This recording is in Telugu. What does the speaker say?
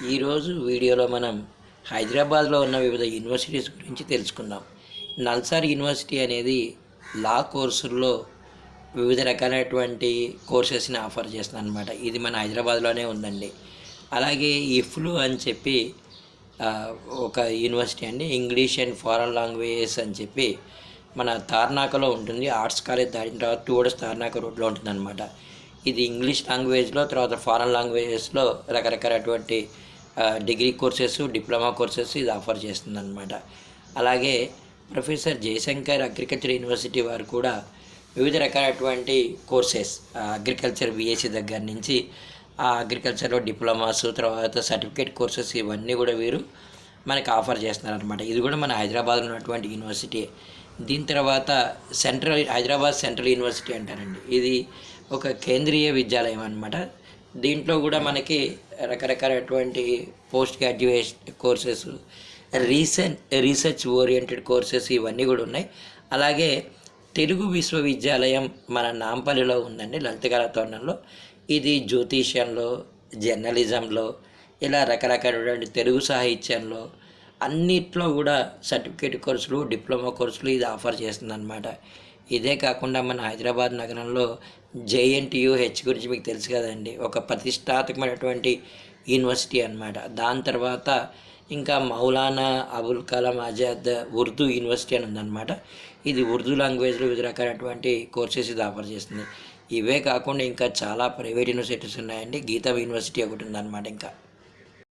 ఈరోజు వీడియోలో మనం హైదరాబాద్లో ఉన్న వివిధ యూనివర్సిటీస్ గురించి తెలుసుకుందాం. నల్సార్ యూనివర్సిటీ అనేది లా కోర్సుల్లో వివిధ రకాలైనటువంటి కోర్సెస్ని ఆఫర్ చేస్తుంది అనమాట. ఇది మన హైదరాబాద్లోనే ఉందండి. అలాగే ఇఫ్లు అని చెప్పి ఒక యూనివర్సిటీ అండి, ఇంగ్లీష్ అండ్ ఫారెన్ లాంగ్వేజెస్ అని చెప్పి మన తార్నాకలో ఉంటుంది. ఆర్ట్స్ కాలేజ్ దాటిన తర్వాత టువర్డ్స్ తార్నాక రోడ్లో ఉంటుంది అనమాట. ఇది ఇంగ్లీష్ లాంగ్వేజ్లో, తర్వాత ఫారెన్ లాంగ్వేజెస్లో రకరకాలటువంటి డిగ్రీ కోర్సెస్, డిప్లొమా కోర్సెస్ ఇది ఆఫర్ చేస్తుంది అనమాట. అలాగే ప్రొఫెసర్ జయశంకర్ అగ్రికల్చర్ యూనివర్సిటీ వారు కూడా వివిధ రకాలైనటువంటి కోర్సెస్, అగ్రికల్చర్ బీఎస్సీ దగ్గర నుంచి అగ్రికల్చర్లో డిప్లొమాస్, తర్వాత సర్టిఫికేట్ కోర్సెస్ ఇవన్నీ కూడా వీరు మనకి ఆఫర్ చేస్తున్నారు అనమాట. ఇది కూడా మన హైదరాబాద్లో ఉన్నటువంటి యూనివర్సిటీ. దీని తర్వాత హైదరాబాద్ సెంట్రల్ యూనివర్సిటీ అంటారండి. ఇది ఒక కేంద్రీయ విద్యాలయం అనమాట. దీంట్లో కూడా మనకి రకరకాలైనటువంటి post graduation courses, research oriented courses ఇవన్నీ కూడా ఉన్నాయి. అలాగే తెలుగు విశ్వవిద్యాలయం మన నాంపల్లిలో ఉందండి, లలిత కళాతోరణంలో. ఇది జ్యోతిష్యంలో, జర్నలిజంలో, ఇలా రకరకాలైనటువంటి తెలుగు సాహిత్యంలో అన్నిట్లో కూడా సర్టిఫికేట్ కోర్సులు, డిప్లొమా కోర్సులు ఇది ఆఫర్ చేస్తుందన్నమాట. ఇదే కాకుండా మన హైదరాబాద్ నగరంలో జేఎన్టీయూహెచ్ గురించి మీకు తెలుసు కదండి, ఒక ప్రతిష్టాత్మకమైనటువంటి యూనివర్సిటీ అన్నమాట. దాని తర్వాత ఇంకా మౌలానా అబుల్ కలాం ఆజాద్ ఉర్దూ యూనివర్సిటీ అని ఉందన్నమాట. ఇది ఉర్దూ లాంగ్వేజ్లో వివిధ రకాలైనటువంటి కోర్సెస్ ఇది ఆఫర్ చేస్తుంది. ఇవే కాకుండా ఇంకా చాలా ప్రైవేట్ యూనివర్సిటీస్ ఉన్నాయండి. గీతా యూనివర్సిటీ ఒకటి ఉందన్నమాట. ఇంకా